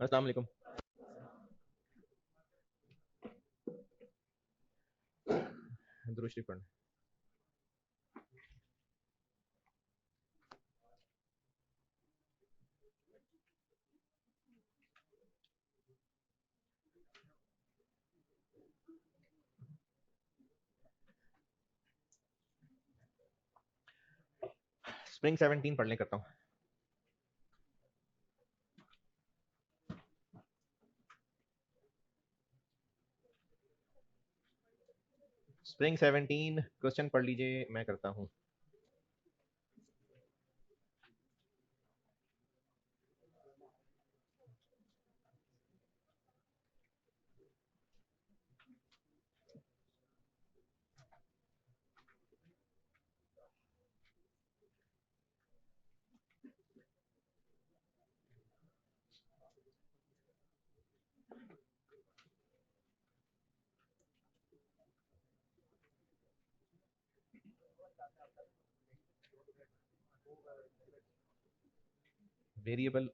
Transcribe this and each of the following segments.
अस्सलाम वालेकुम। दुरूद शरीफ पढ़ना। स्प्रिंग 17 पढ़ने करता हूँ। स्प्रिंग 17 क्वेश्चन पढ़ लीजिए, मैं करता हूँ। वेरिएबल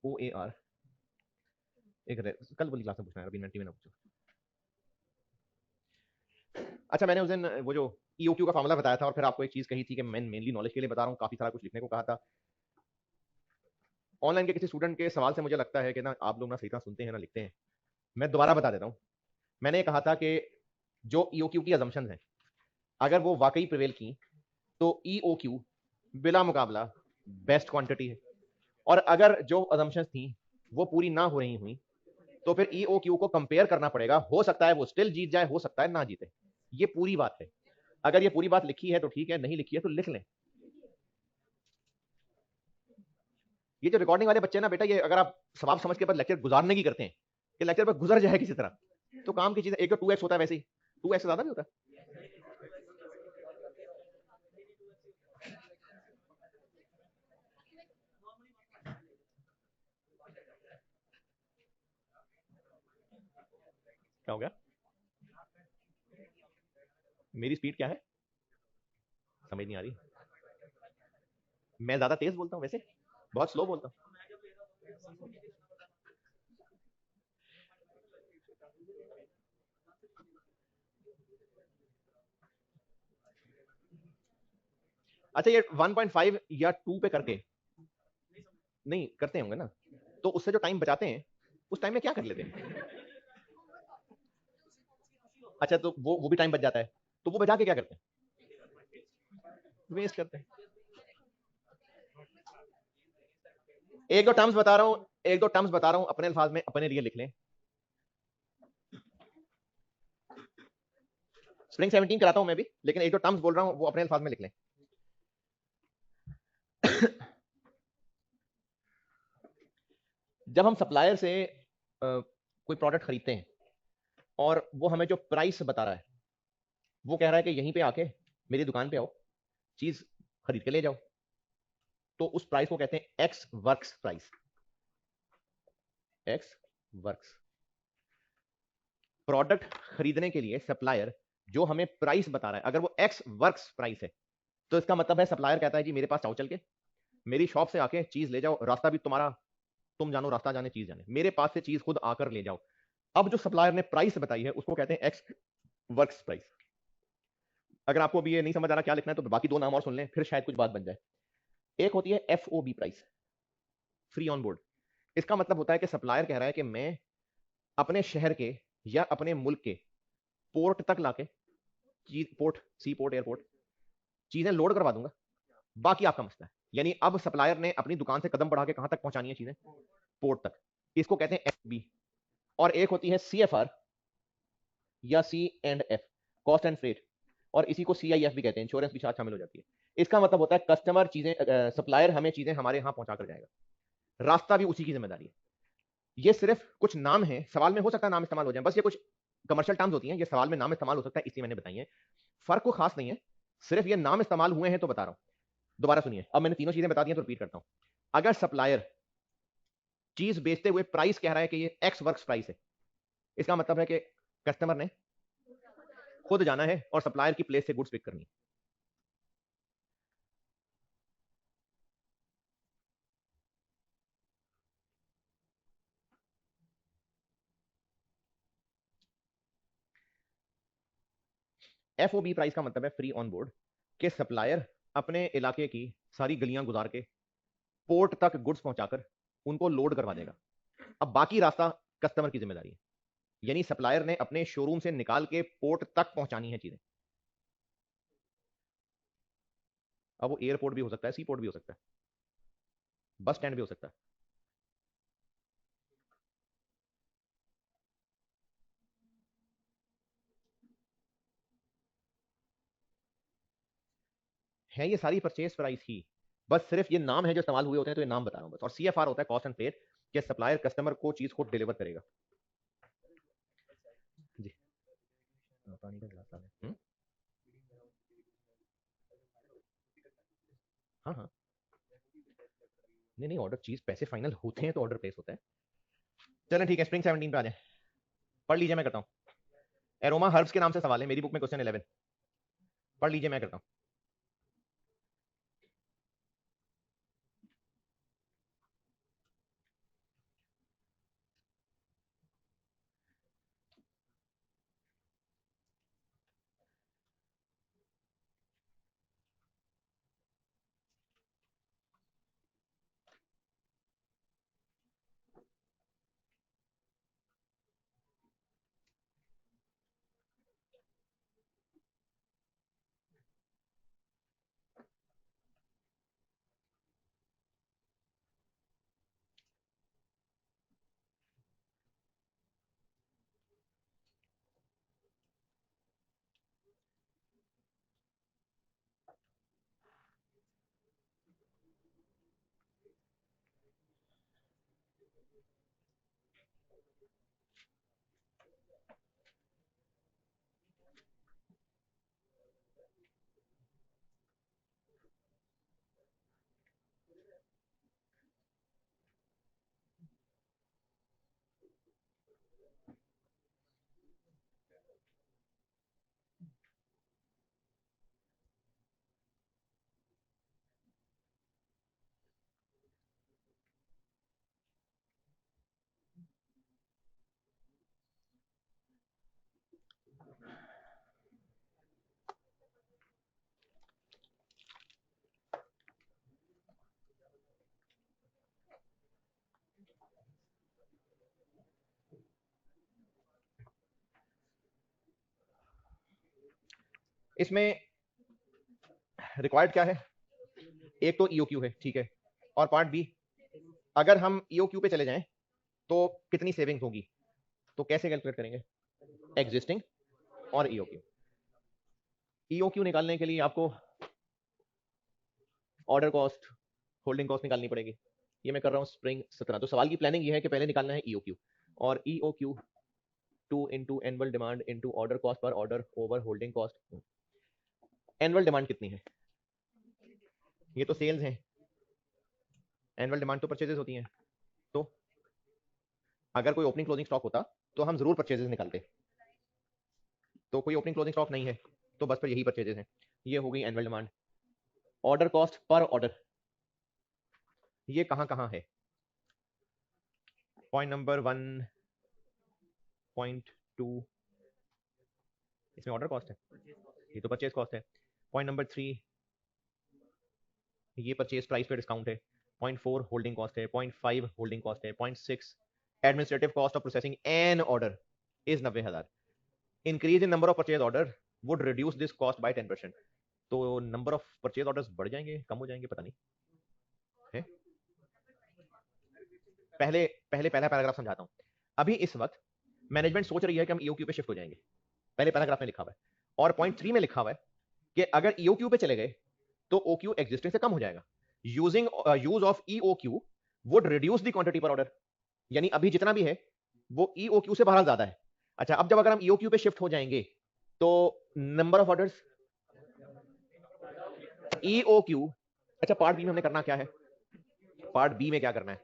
ओ ए आर एक कल वाली क्लास में पूछना है, अभी 90 में ना पूछो। अच्छा, मैंने उस दिन वो जो ईओक्यू का फार्मूला बताया था और फिर आपको एक चीज कही थी कि मैं मेनली नॉलेज के लिए बता रहा हूँ, काफी सारा कुछ लिखने को कहा था। ऑनलाइन के किसी स्टूडेंट के सवाल से मुझे लगता है कि ना आप लोग ना सही तरह सुनते हैं ना लिखते हैं। मैं दोबारा बता देता हूँ। मैंने कहा था कि जो ईओक्यू की अजम्पशन है, अगर वो वाकई प्रिवेल की तो ईओक्यू बिला मुकाबला बेस्ट क्वांटिटी है, और अगर जो अजम्पशंस थी वो पूरी ना हो रही हुई तो फिर ईओक्यू को कंपेयर करना पड़ेगा। हो सकता है वो स्टिल जीत जाए, हो सकता है ना जीते। ये पूरी बात है। अगर ये पूरी बात लिखी है तो ठीक है, नहीं लिखी है तो लिख लें। ये जो रिकॉर्डिंग वाले बच्चे ना बेटा, ये अगर आप सवाब समझ के बाद लेक्चर गुजारने की करते हैं कि लेक्चर पर गुजर जाए किसी तरह, तो काम की चीज। एक तो 2x होता है, वैसे ही 2x से ज्यादा भी होता है। क्या हो गया? मेरी स्पीड क्या है समझ नहीं आ रही। मैं ज्यादा तेज बोलता हूँ वैसे, बहुत स्लो बोलता हूँ। अच्छा, ये 1.5 या 2 पे करके नहीं करते होंगे ना, तो उससे जो टाइम बचाते हैं उस टाइम में क्या कर लेते हैं? अच्छा, तो वो भी टाइम बच जाता है, तो वो बचा के क्या करते हैं? वेस्ट करते हैं। एक दो टर्म्स बता रहा हूँ, एक दो टर्म्स बता रहा हूँ, अपने अल्फाज में अपने लिए लिख लें। स्प्रिंग 17 कराता हूं मैं भी, लेकिन एक दो टर्म्स बोल रहा हूं वो अपने अल्फाज में लिख लें। जब हम सप्लायर से कोई प्रोडक्ट खरीदते हैं और वो हमें जो प्राइस बता रहा है, वो कह रहा है कि यहीं पे आके मेरी दुकान पे आओ, चीज खरीद के ले जाओ, तो उस प्राइस को कहते हैं x works price. X works. Product खरीदने के लिए सप्लायर जो हमें प्राइस बता रहा है, अगर वो एक्स वर्क्स प्राइस है, तो इसका मतलब है सप्लायर कहता है जी मेरे पास आओ, चल के मेरी शॉप से आके चीज ले जाओ, रास्ता भी तुम्हारा, तुम जानो रास्ता जाने चीज जाने, मेरे पास से चीज खुद आकर ले जाओ। अब जो सप्लायर ने प्राइस बताई है उसको कहते हैं एक्स वर्क्स प्राइस। अगर आपको अभी ये नहीं समझ आ रहा क्या लिखना है तो बाकी दो नाम और सुन लें, फिर शायद कुछ बात बन जाए। एक होती है F O B price, free on board. इसका मतलब होता है कि सप्लायर कह रहा है कि मैं अपने शहर के या अपने मुल्क के पोर्ट तक लाके चीज, पोर्ट सी पोर्ट एयरपोर्ट, चीजें लोड करवा दूंगा, बाकी आपका मसला है। यानी अब सप्लायर ने अपनी दुकान से कदम बढ़ा के कहां तक पहुंचानी है चीजें? पोर्ट तक। इसको कहते हैं एफ बी। और एक होती है सी एफ आर या C and F, cost and freight, और इसी को सी आई एफ भी कहते हैं, इंश्योरेंस भी साथ शामिल हो जाती है। इसका मतलब होता है कस्टमर चीजें, सप्लायर हमें चीजें हमारे यहाँ पहुंचा कर जाएगा, रास्ता भी उसी की जिम्मेदारी है। ये सिर्फ कुछ नाम है, सवाल में हो सकता है नाम इस्तेमाल हो जाए, बस ये कुछ कमर्शियल टर्म्स होती हैं, ये सवाल में नाम इस्तेमाल हो सकता है, इसलिए मैंने बताई है। फर्क को खास नहीं है, सिर्फ ये नाम इस्तेमाल हुए हैं तो बता रहा हूं। दोबारा सुनिए, अब मैंने तीनों चीजें बता दी हैं तो रिपीट करता हूं। अगर सप्लायर चीज बेचते हुए प्राइस कह रहा है कि ये एक्स वर्क्स प्राइस है, इसका मतलब है कि कस्टमर ने खुद जाना है और सप्लायर की प्लेस से गुड्स पिक करनी है। FOB प्राइस का मतलब है फ्री ऑन बोर्ड, के सप्लायर अपने इलाके की सारी गलियां गुजार के पोर्ट तक गुड्स पहुंचाकर उनको लोड करवा देगा। अब बाकी रास्ता कस्टमर की जिम्मेदारी है, यानी सप्लायर ने अपने शोरूम से निकाल के पोर्ट तक पहुंचानी है चीजें। अब वो एयरपोर्ट भी हो सकता है, सी पोर्ट भी हो सकता है, बस स्टैंड भी हो सकता है ये सारी परचेज प्राइस ही, बस सिर्फ ये नाम है जो इस्तेमाल हुए होते हैं, तो ये नाम बता रहा हूं बस। और CFR होता है कॉस्ट एंड फ्रेट, कि सप्लायर कस्टमर को चीज को डिलीवर करेगा। जी पानी का गिलास है। हाँ हाँ, नहीं नहीं, ऑर्डर चीज पैसे फाइनल होते हैं तो ऑर्डर प्लेस होता है। चलें ठीक है, स्प्रिंग 17 पे आ जाए, पढ़ लीजिए, मैं करता हूँ। एरोमा हर्ब्स के नाम से सवाल है मेरी बुक में, क्वेश्चन 11, पढ़ लीजिए, मैं करता हूँ। इसमें रिक्वायर्ड क्या है, एक तो EOQ है, ठीक है, और पार्ट बी, अगर हम EOQ पे चले जाएं तो कितनी सेविंग होगी, तो कैसे कैलकुलेट करेंगे, एग्जिस्टिंग और EOQ। EOQ निकालने के लिए आपको ऑर्डर कॉस्ट, होल्डिंग कॉस्ट निकालनी पड़ेगी। ये मैं कर रहा हूँ स्प्रिंग 17। तो सवाल की प्लानिंग ये है कि पहले निकालना है EOQ, और EOQ 2 into annual demand into order cost per order over holding cost. Annual demand कितनी है, ये तो सेल्स है, एनुअल डिमांड तो परचेजेस होती हैं। तो अगर कोई ओपनिंग क्लोजिंग स्टॉक होता तो हम जरूर परचेजेस निकालते, तो कोई ओपनिंग क्लोजिंग स्टॉक नहीं है, तो बस फिर यही परचेजेस हैं। ये हो गई annual demand. Order cost per order, ये कहां कहां है, पॉइंट नंबर 1.2 इसमें ऑर्डर कॉस्ट है, ये तो परचेज कॉस्ट है। पॉइंट नंबर 3 ये परचेज प्राइस पे डिस्काउंट है। 0.4 होल्डिंग कॉस्ट है। 0.5 होल्डिंग कॉस्ट है। 0.6 administrative cost of processing an order is 90,000। Increase in number of purchase order would reduce this cost by 10%। तो नंबर ऑफ परचेज ऑर्डर्स बढ़ जाएंगे, कम हो जाएंगे, पता नहीं है। पहले पहला पैराग्राफ समझाता हूं। अभी इस वक्त मैनेजमेंट सोच रही है कि हम EOQ पे शिफ्ट हो जाएंगे, पहले पैराग्राफ में लिखा हुआ है। और पॉइंट 3 में लिखा हुआ है कि अगर EOQ पे चले गए तो OQ एग्जिस्टिंग से कम हो जाएगा। Using use of EOQ would reduce the quantity पर ऑर्डर, यानी अभी जितना भी है वो EOQ से बहरहाल ज्यादा है। अच्छा, अब जब अगर हम EOQ पे शिफ्ट हो जाएंगे तो नंबर ऑफ ऑर्डर्स EOQ। अच्छा, पार्ट बी में हमने करना क्या है, पार्ट बी में क्या करना है,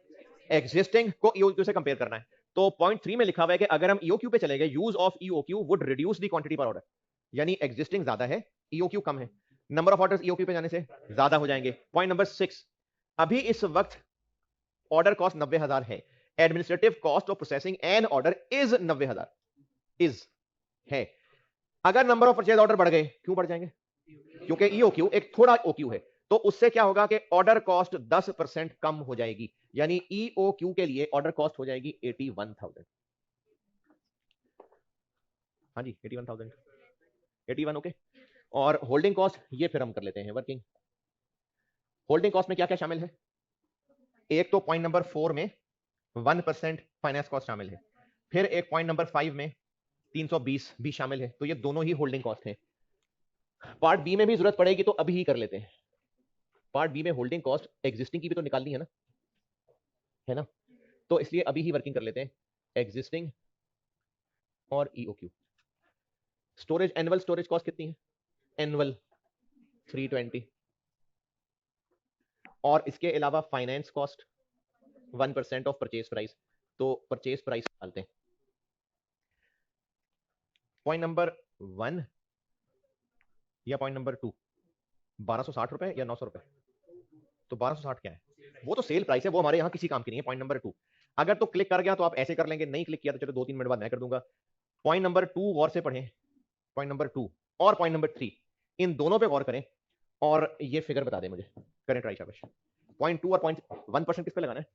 एग्जिस्टिंग को EOQ से कंपेयर करना है। तो पॉइंट 3 में लिखा हुआ है कि अगर हम EOQ पे चले गए, use of EOQ would reduce the quantity पर ऑर्डर, यानी एग्जिस्टिंग ज्यादा है, EOQ कम है, नंबर ऑफ ऑर्डर्स EOQ पे जाने से ज्यादा हो जाएंगे। पॉइंट नंबर 6, अभी इस वक्त ऑर्डर कॉस्ट 90,000 है, administrative cost of processing an order is 90,000, is है। अगर नंबर ऑफ परचेज ऑर्डर बढ़ गए, क्यों बढ़ जाएंगे? क्योंकि ईओक्यू एक थोड़ा ओक्यू है, तो उससे क्या होगा कि ऑर्डर कॉस्ट 10% कम हो जाएगी, यानी ईओक्यू के लिए ऑर्डर कॉस्ट हो जाएगी 81,000। हाँ जी 81,000, 81 ओके। और होल्डिंग कॉस्ट ये फिर हम कर लेते हैं वर्किंग। होल्डिंग कॉस्ट में क्या क्या शामिल है? एक तो पॉइंट नंबर 4 में 1% फाइनेंस कॉस्ट शामिल है, फिर एक पॉइंट नंबर 5 में 320 भी शामिल है, तो ये दोनों ही होल्डिंग कॉस्ट है। पार्ट बी में भी जरूरत पड़ेगी तो अभी ही कर लेते हैं। पार्ट बी में होल्डिंग कॉस्ट एग्जिस्टिंग की भी तो निकालनी है ना, तो इसलिए अभी ही वर्किंग कर लेते हैं एग्जिस्टिंग और EOQ. Storage, annual storage cost कितनी है? एनुअल 320, और इसके अलावा finance cost 1% of purchase price, तो परचेज प्राइस डालते हैं। पॉइंट नंबर 1 या पॉइंट नंबर 2, 1260 रुपए या 900 रुपए? तो 1260 क्या है? वो तो सेल प्राइस है, वो हमारे यहाँ किसी काम की नहीं है। पॉइंट नंबर 2 अगर तो क्लिक कर गया तो आप ऐसे कर लेंगे, नहीं क्लिक किया तो चलो 2-3 मिनट बाद मैं कर दूंगा। पॉइंट नंबर 2 गौर से पढ़ें, पॉइंट नंबर 2 और पॉइंट नंबर 3, इन दोनों पे गौर करें और ये फिगर बता दें मुझे। करें ट्राई शाबाश। पॉइंट 2 और पॉइंट 1% किस पे लगाना है?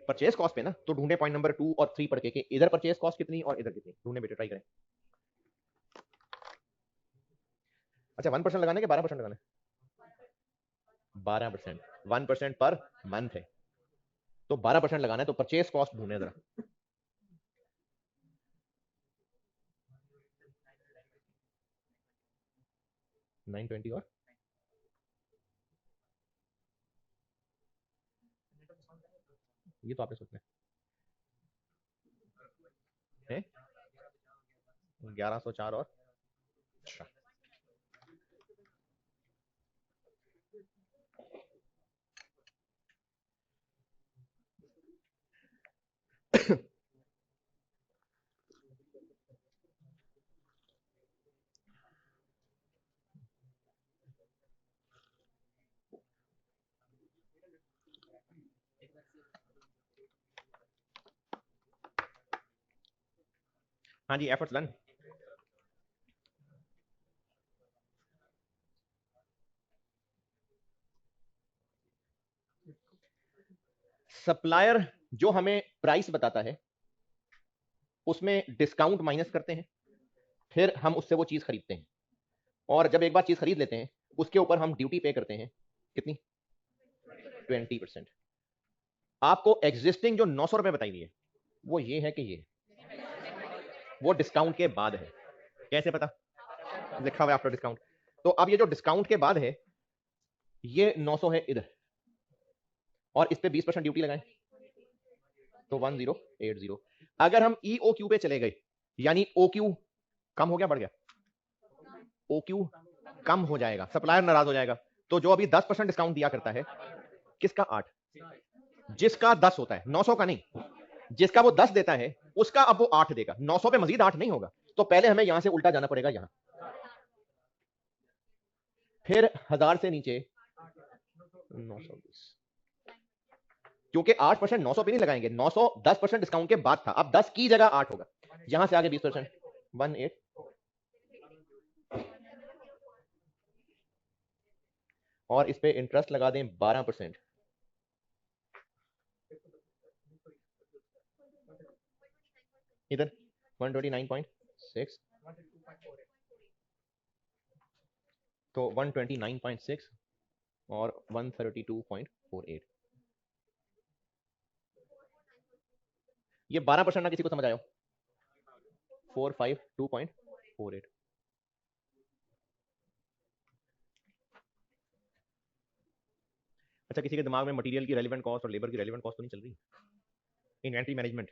परचेज कॉस्ट पे ना, तो ढूंढे पॉइंट नंबर 2 और 3 पढ़ के कि इधर परचेज कॉस्ट कितनी और इधर कितनी, ढूंढने बेटे, ट्राई करें। अच्छा 1% लगाना है कि 12% लगाना है? 12%, 1% पर मंथ है, तो 12% लगाना है, तो परचेज कॉस्ट ढूंढे जरा। $920 और ये तो आपने सोचना है 1104 और अच्छा। हाँ जी एफर्ट्स डन। सप्लायर जो हमें प्राइस बताता है उसमें डिस्काउंट माइनस करते हैं, फिर हम उससे वो चीज खरीदते हैं, और जब एक बार चीज खरीद लेते हैं उसके ऊपर हम ड्यूटी पे करते हैं। कितनी? 20%। आपको एग्जिस्टिंग जो 900 रुपए बताई गई है वो ये है कि ये वो डिस्काउंट के बाद है। कैसे पता? लिखा हुआ है आफ्टर डिस्काउंट। तो अब ये जो डिस्काउंट के बाद है ये 900 है इधर, और इस पे 20% ड्यूटी लगाएं तो 1080। अगर हम ईओक्यू पे चले गए, यानी ओक्यू कम हो गया बढ़ गया? ओक्यू कम हो जाएगा, सप्लायर नाराज हो जाएगा। तो जो अभी 10% डिस्काउंट दिया करता है, किसका? 8। जिसका 10 होता है, 900 का नहीं, जिसका वो 10 देता है उसका अब वो 8 देगा, 900 पे मजीद 8 नहीं होगा। तो पहले हमें यहां से उल्टा जाना पड़ेगा, यहां फिर 1000 से नीचे 920, क्योंकि 8% 900 पे नहीं लगाएंगे, 900 10% डिस्काउंट के बाद था, अब 10 की जगह 8 होगा, यहां से आगे 20%, 18। और इस पे इंटरेस्ट लगा दें 12%, इधर 129.6, तो 129.6 और 132.48, ये 12% ना किसी को समझ आया? 452.48। अच्छा किसी के दिमाग में मटेरियल की रेलेवेंट कॉस्ट और लेबर की रेलेवेंट कॉस्ट तो नहीं चल रही? इन्वेंट्री मैनेजमेंट,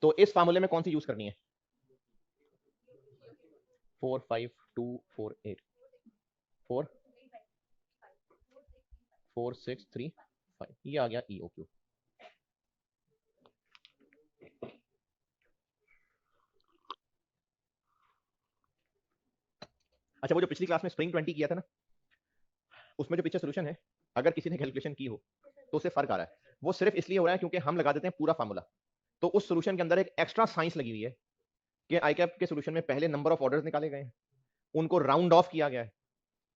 तो इस फार्मूले में कौन सी यूज करनी है? 45248, 44635, ये आ गया ईओक्यू। अच्छा वो जो पिछली क्लास में स्प्रिंग 20 किया था ना, उसमें जो पीछे सोल्यूशन है, अगर किसी ने कैलकुलेशन की हो तो उससे फर्क आ रहा है। वो सिर्फ इसलिए हो रहा है क्योंकि हम लगा देते हैं पूरा फार्मूला, तो उस सोल्यूशन के अंदर एक एक्स्ट्रा साइंस लगी हुई है कि आईकैप के सोल्यूशन में पहले नंबर ऑफ ऑर्डर्स निकाले गए हैं, उनको राउंड ऑफ किया गया है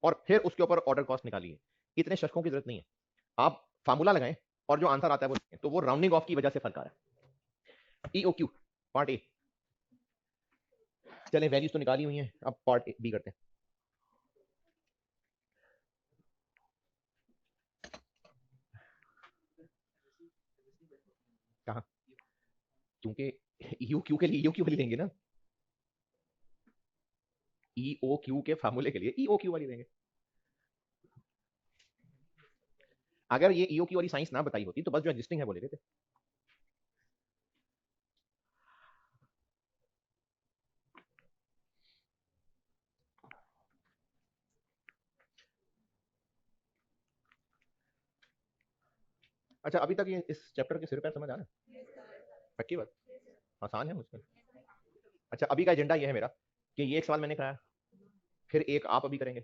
और फिर उसके ऊपर ऑर्डर कॉस्ट निकाली है। इतने शशकों की जरूरत नहीं है, आप फार्मूला लगाएं और जो आंसर आता है वो लिखें। तो वो राउंडिंग ऑफ की वजह से फर्क आ रहा है। EOQ part A. चलें वैल्यूज तो निकाली हुई हैं, अब पार्ट बी करते हैं। कहा, क्योंकि ईओक्यू के लिए ईओक्यू वाली लेंगे ना, ईओक्यू के फार्मूले के लिए ईओक्यू वाली लेंगे। अगर ये ईओक्यू वाली साइंस ना बताई होती तो बस जो एग्जिस्टिंग है वो ले लेते। अच्छा अभी तक ये इस चैप्टर के सिर पैर समझ आ रहा है? पक्की बात, आसान है मुझको। अच्छा अभी का एजेंडा ये है मेरा कि ये एक सवाल मैंने कराया, फिर एक आप अभी करेंगे,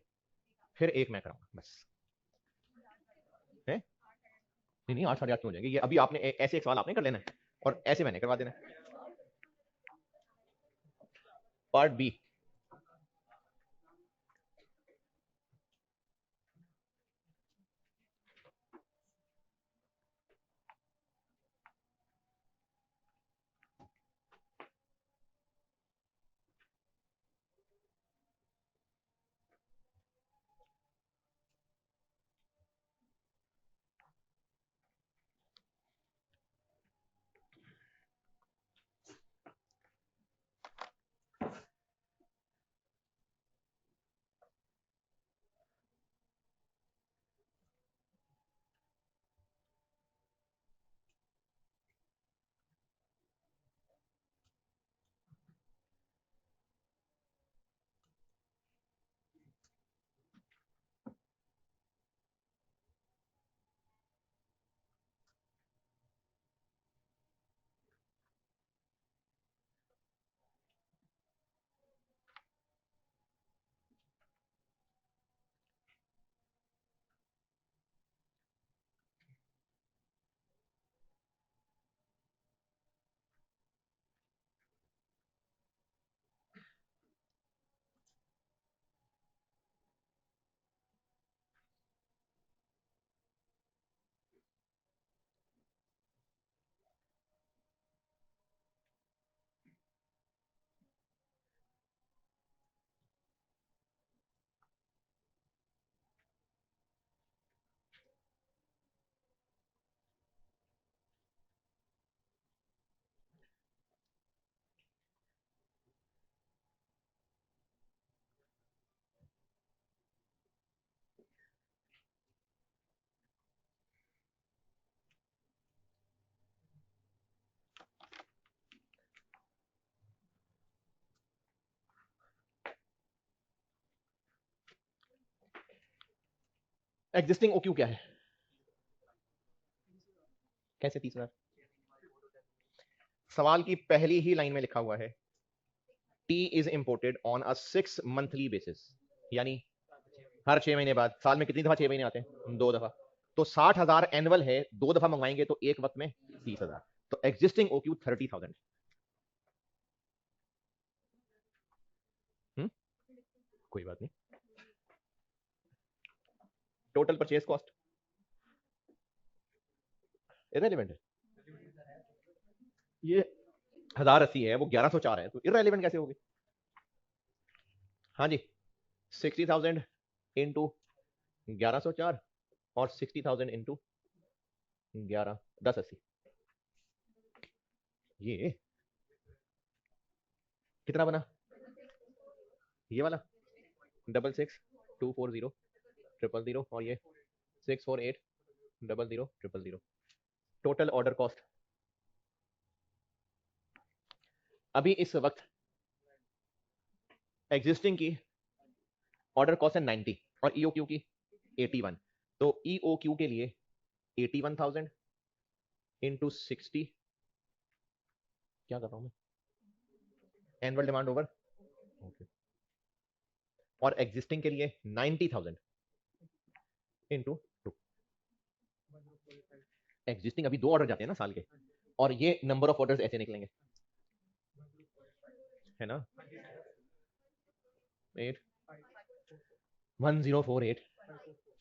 फिर एक मैं कराऊंगा, बस है। नहीं नहीं 8 साढ़े 8 क्यों हो जाएंगे, ये अभी आपने ऐसे एक सवाल आपने कर लेना है और ऐसे मैंने करवा देना है। Part B. एग्जिस्टिंग ओक्यू क्या है, कैसे 30,000? सवाल की पहली ही लाइन में लिखा हुआ है T is imported on a 6 monthly basis, यानी हर 6 महीने बाद। साल में कितनी दफा 6 महीने आते हैं? 2 दफा। तो 60,000 एनुअल है, 2 दफा मंगवाएंगे तो एक वक्त में 30,000। तो एग्जिस्टिंग ओक्यू 30,000। कोई बात नहीं। टोटल परचेज कॉस्ट इररिलेवेंट है, ये 1080 है, वो 1104 है, तो इररिलेवेंट कैसे होगी? हाँ जी, 60,000 इंटू 1104 और 60,000 इंटू 11, 1080, ये कितना बना? ये वाला 66,240,000 और ये 648,000,000। टोटल ऑर्डर कॉस्ट अभी इस वक्त एग्जिस्टिंग की ऑर्डर कॉस्ट है 90 और ईओक्यू की 81। तो ईओक्यू के लिए 81,000 इंटू 60, क्या कर रहा हूं मैं, एनुअल डिमांड ओवर, और एग्जिस्टिंग के लिए 90,000 इंटू 2। एग्जिस्टिंग अभी 2 ऑर्डर जाते हैं ना साल के, और ये नंबर ऑफ ऑर्डर्स ऐसे निकलेंगे। है ना, 8 1048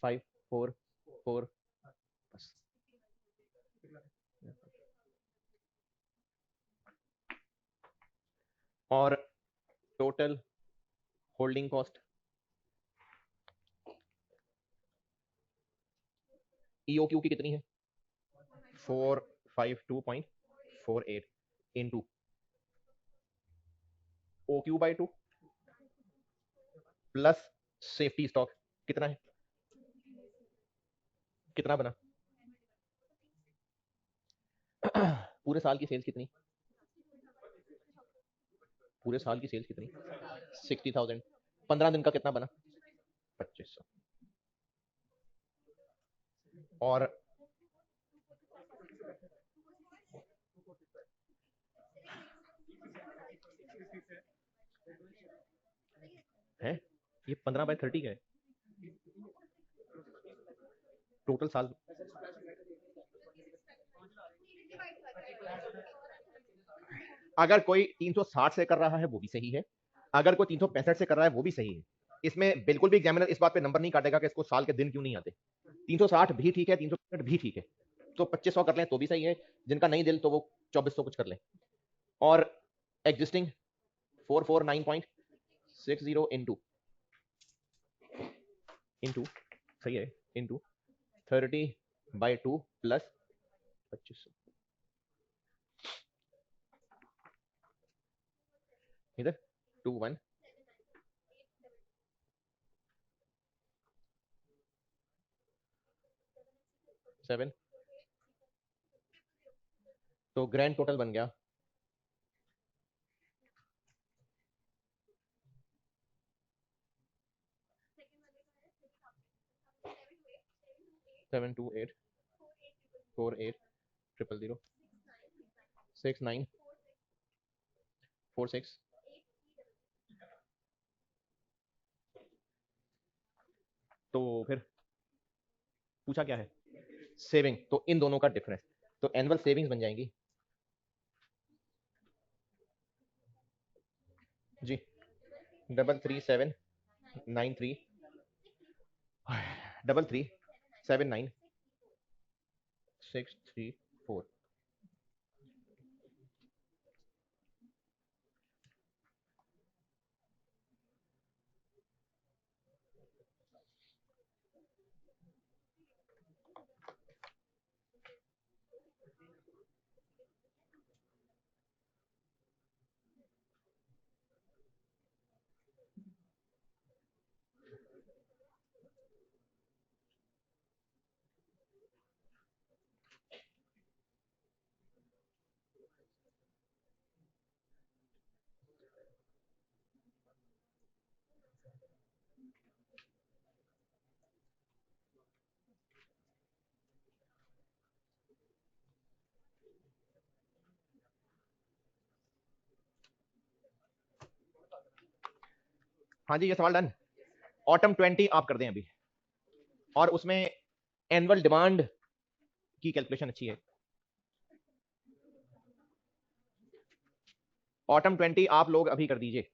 544 बस। और टोटल होल्डिंग कॉस्ट ईओक्यू की कितनी है, 452.48 into OQ by 2 plus safety stock कितना है, कितना बना, पूरे साल की सेल्स कितनी, पूरे साल की सेल्स कितनी, 60,000, 15 दिन का कितना बना, 2500। और है ये 15/30 का है टोटल साल। अगर कोई 360 से कर रहा है वो भी सही है, अगर कोई 365 से कर रहा है वो भी सही है। इसमें बिल्कुल भी एग्जामिनर इस बात पे नंबर नहीं काटेगा कि इसको साल के दिन क्यों नहीं आते। 360 भी ठीक है, 365 भी ठीक है, तो 2500 कर लें तो भी सही है, जिनका नहीं दिल तो वो 2400 कुछ कर लें। और एग्जिस्टिंग 449.60 इंटू सही है, इंटू 30/2 प्लस 2500, इधर 21 7, तो ग्रैंड टोटल बन गया 72848006946। तो फिर पूछा क्या है, सेविंग, तो इन दोनों का डिफरेंस, तो एनुअल सेविंग्स बन जाएंगी जी 33793634। हाँ जी, ये सवाल डन। ऑटम 20 आप कर दें अभी, और उसमें एनुअल डिमांड की कैलकुलेशन अच्छी है। ऑटम 20 आप लोग अभी कर दीजिए,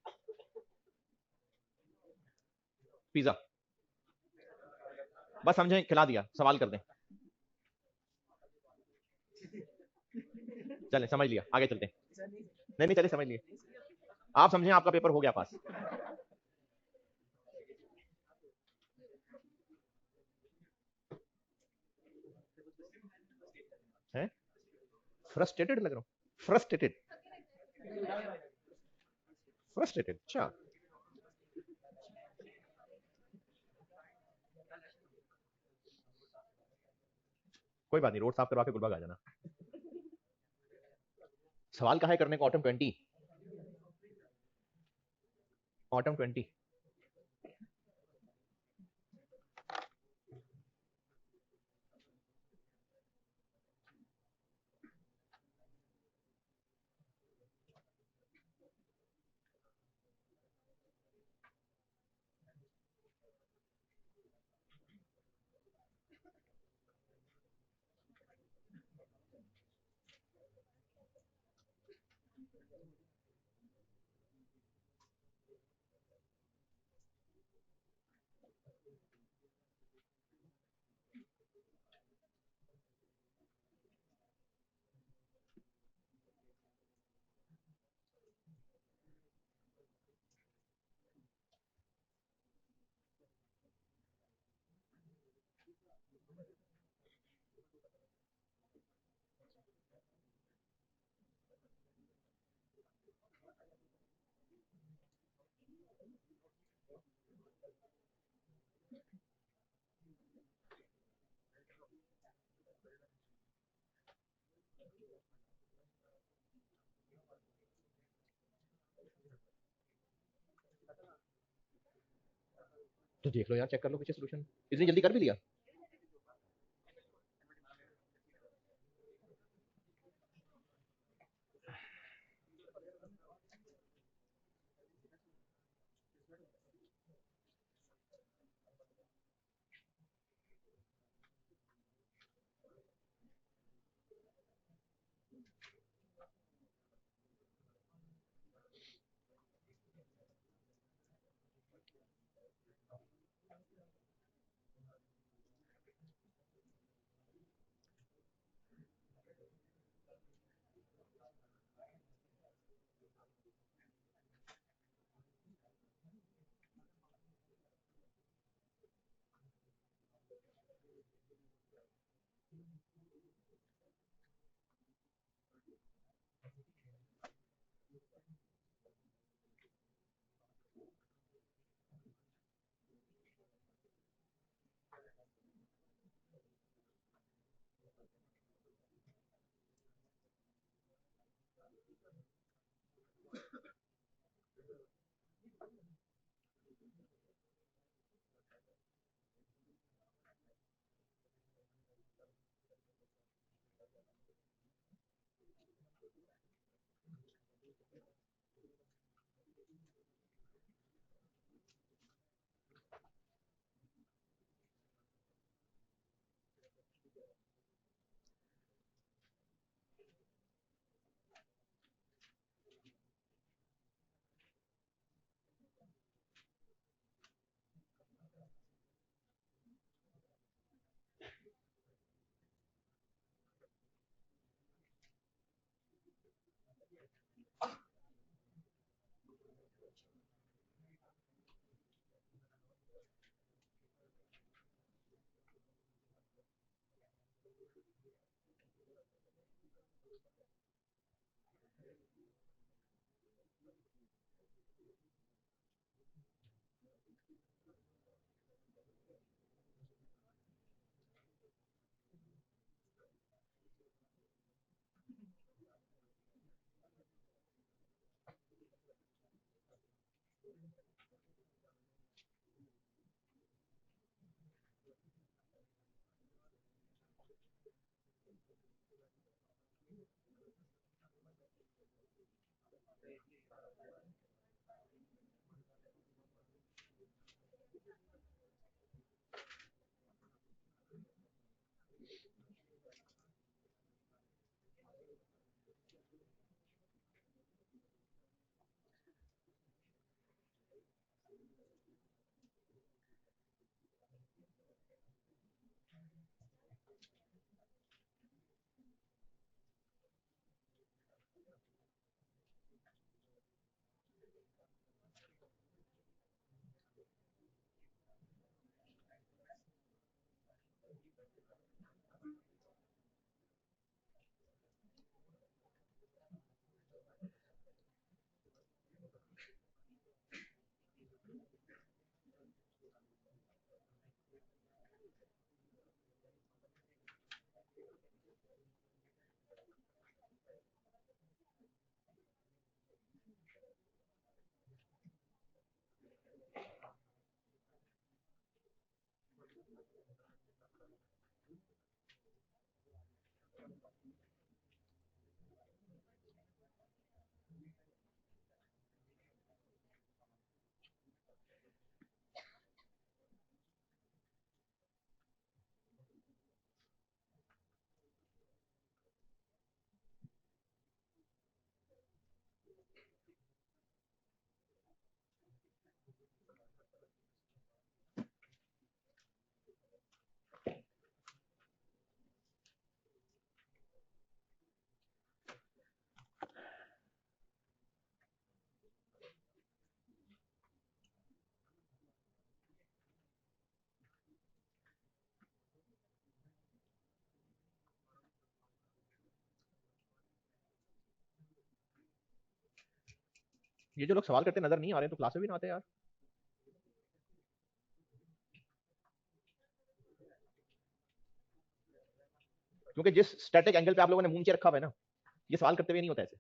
पिज्जा बस समझे, खिला दिया, सवाल कर दें, चले समझ लिया, आगे चलते हैं। नहीं नहीं चले समझ लिए, आप समझे, आपका पेपर हो गया पास। है फ्रस्ट्रेटेड लग रहा हूँ, फ्रस्ट्रेटेड, फ्रस्ट्रेटेड, अच्छा कोई बात नहीं, रोड साफ करवा के गुलबाग आ जाना। सवाल कहा है करने को, ऑटम 20, ऑटम 20। तो देख लो यार, चेक कर लो पीछे सोल्यूशन, इतनी जल्दी कर भी लिया। ये जो लोग सवाल करते नजर नहीं आ रहे हैं तो क्लास में भी ना आते यार। क्योंकि जिस स्टैटिक एंगल पे आप लोगों ने मुंह नीचे रखा हुआ है ना, ये सवाल करते हुए नहीं होता ऐसे।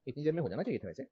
इतनी देर में हो जाना चाहिए था वैसे।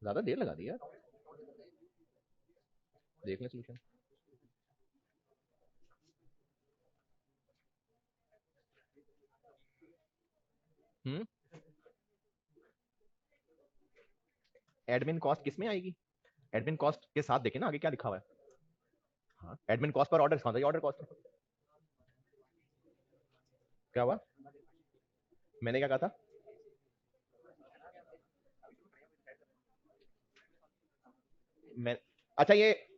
ज्यादा देर लगा दी यार, देख ले सोल्यूशन। हम्म। एडमिन कॉस्ट किस में आएगी? एडमिन कॉस्ट के साथ देखे ना आगे क्या लिखा हुआ है। हाँ, एडमिन कॉस्ट पर ऑर्डर, कौन सा ऑर्डर कॉस्ट है? क्या हुआ? मैंने क्या कहा था? मैं, अच्छा ये,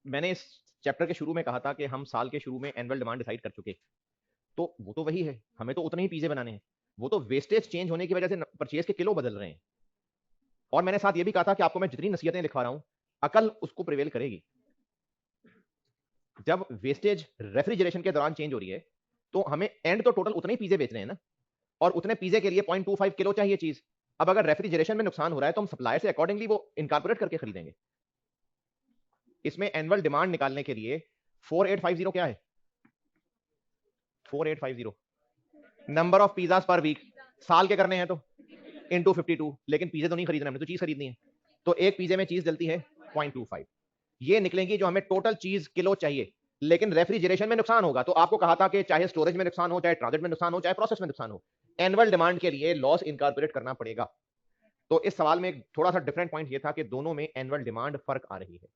मैंने इस चैप्टर के शुरू में कहा था कि हम साल के शुरू में एनुअल डिमांड डिसाइड कर चुके, तो वो तो वही है, हमें तो उतने ही पीजे बनाने हैं। वो तो वेस्टेज चेंज होने की वजह से परचेज के किलो बदल रहे हैं। और मैंने साथ ये भी कहा था कि आपको मैं जितनी नसीहतें लिखवा रहा हूं, अकल उसको प्रिवेल करेगी। जब वेस्टेज रेफ्रिजरेशन के दौरान चेंज हो रही है, तो हमें एंड तो टोटल उतने ही पीजे बेच रहे हैं ना, और उतने पीजे के लिए 0.25 किलो चाहिए चीज। अब अगर रेफ्रिजरेशन में नुकसान हो रहा है तो हम सप्लायर से अकॉर्डिंगली वो इनकॉर्पोरेट करके खरीदेंगे। इसमें एनुअल डिमांड निकालने के लिए 4850 क्या है? 4850 number of pizza per week, साल के करने हैं तो इंटू 52, लेकिन पिज्जे तो नहीं खरीदना, हमने तो चीज खरीदनी है। तो एक पिज्जे में चीज जलती है 0.25, ये निकलेंगी जो हमें टोटल चीज किलो चाहिए। लेकिन रेफ्रिजरेशन में नुकसान होगा, तो आपको कहा था कि चाहे स्टोरेज में नुकसान हो, चाहे ट्रांजिट में नुकसान हो, चाहे प्रोसेस में नुकसान हो, एनुअल डिमांड के लिए लॉस इनकॉर्पोरेट करना पड़ेगा। तो इस सवाल में एक थोड़ा सा डिफरेंट पॉइंट ये था कि दोनों में एनुअल डिमांड फर्क आ रही है,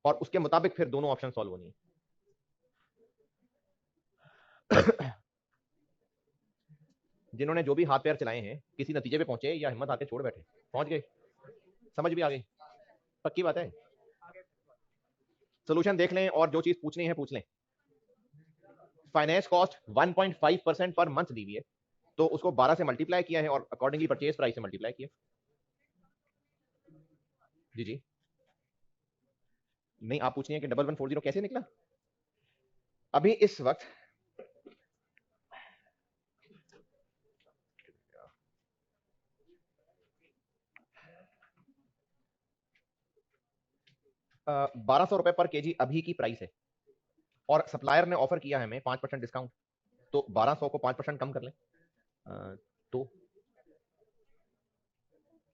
और उसके मुताबिक फिर दोनों ऑप्शन सॉल्व होनी है। जिन्होंने जो भी हाथ पैर चलाए हैं किसी नतीजे पे पहुंचे या हिम्मत आते छोड़ बैठे? पहुंच गए, समझ भी आ गई, पक्की बात है। सोल्यूशन देख लें और जो चीज पूछनी है पूछ लें। फाइनेंस कॉस्ट 1.5% पर मंथ दी हुई है, तो उसको 12 से मल्टीप्लाई किया है और अकॉर्डिंगली परचेज प्राइस से मल्टीप्लाई किया। जी जी, नहीं आप पूछ रही हैं कि 1140 कैसे निकला। अभी इस वक्त 1200 रुपए पर केजी अभी की प्राइस है, और सप्लायर ने ऑफर किया है हमें 5% डिस्काउंट, तो 1200 को 5% कम कर लें, तो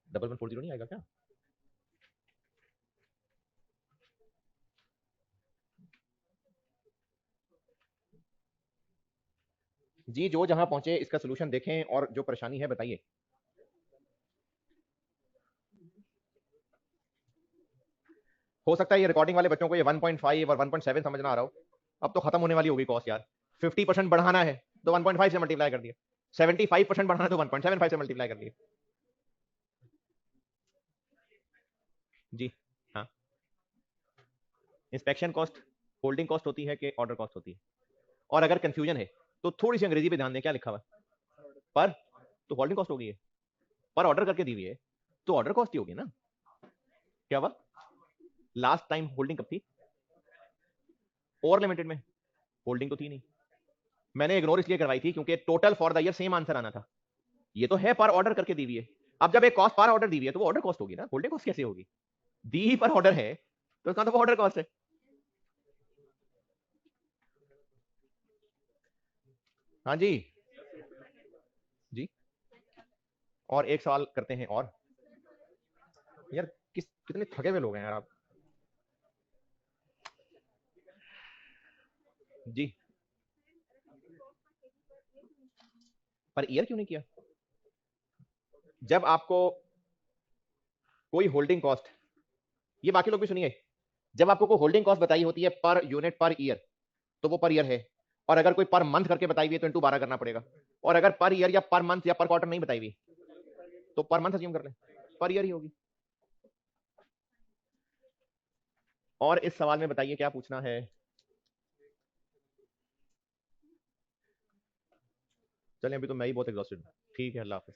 1140 नहीं आएगा क्या? जी, जो जहां पहुंचे इसका सोल्यूशन देखें और जो परेशानी है बताइए। हो सकता है ये रिकॉर्डिंग वाले बच्चों को ये 1.5 और 1.7 समझ ना आ रहा हो। अब तो खत्म होने वाली होगी कॉस्ट यार। 50% बढ़ाना है तो 1.5 से मल्टीप्लाई कर दिया, 75% बढ़ाना है तो 1.75 से मल्टीप्लाई कर दिया। जी हाँ, इंस्पेक्शन कॉस्ट होल्डिंग कॉस्ट होती है कि ऑर्डर कॉस्ट होती है? और अगर कंफ्यूजन है तो थोड़ी सी अंग्रेजी पे ध्यान दें, क्या लिखा हुआ है पर, तो होल्डिंग कॉस्ट होगी, पर ऑर्डर करके दी हुई है तो ऑर्डर कॉस्ट ही होगी ना। क्या हुआ? लास्ट टाइम होल्डिंग कब थी? ओवर लिमिटेड में होल्डिंग तो थी नहीं, मैंने इग्नोर इसलिए करवाई थी क्योंकि total for the year same answer आना था। ये तो है पर ऑर्डर करके दी हुई है। अब जब एक कॉस्ट पर ऑर्डर दी हुई है तो वो ऑर्डर कॉस्ट होगी ना, होल्डिंग कॉस्ट कैसे होगी? दी ही पर ऑर्डर है तो इसका तो वो ऑर्डर कॉस्ट है। हाँ जी, जी, और एक सवाल करते हैं और, यार कितने थके हुए लोग हैं यार आप। जी, पर ईयर क्यों नहीं किया? जब आपको कोई होल्डिंग कॉस्ट, ये बाकी लोग भी सुनिए, जब आपको कोई होल्डिंग कॉस्ट बताई होती है पर यूनिट पर ईयर, तो वो पर ईयर है। और अगर कोई पर मंथ करके बताई हुई है तो इंटू 12 करना पड़ेगा। और अगर पर ईयर या पर मंथ या पर क्वार्टर नहीं बताई हुई तो पर मंथ अज्यूम कर लें, पर ईयर ही होगी। और इस सवाल में बताइए क्या पूछना है। चलें, अभी तो मैं ही बहुत एग्जॉस्टेड हूँ। ठीक है, अल्लाह हाफिज।